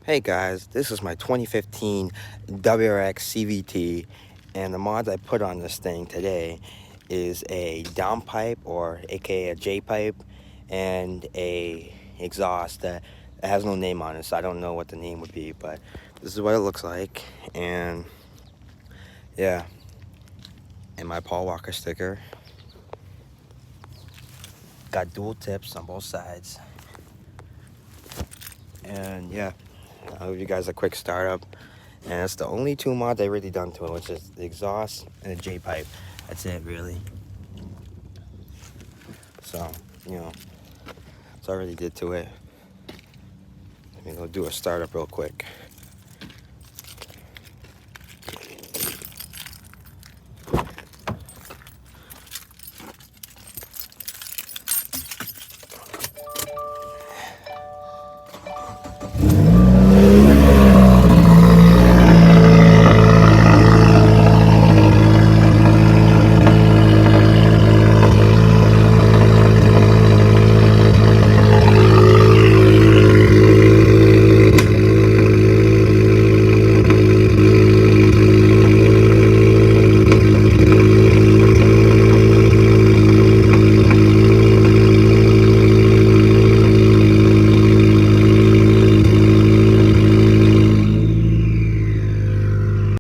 Hey guys, this is my 2015 WRX CVT, and the mods I put on this thing today is a downpipe, or aka a J pipe, and a exhaust that has no name on it, so I don't know what the name would be, but this is what it looks like. And yeah, and my Paul Walker sticker. Got dual tips on both sides, and yeah, I'll give you guys a quick startup. And that's the only two mods I really done to it, which is the exhaust and the J pipe. That's it, really. So, you know, that's all I really did to it. Let me go do a startup real quick.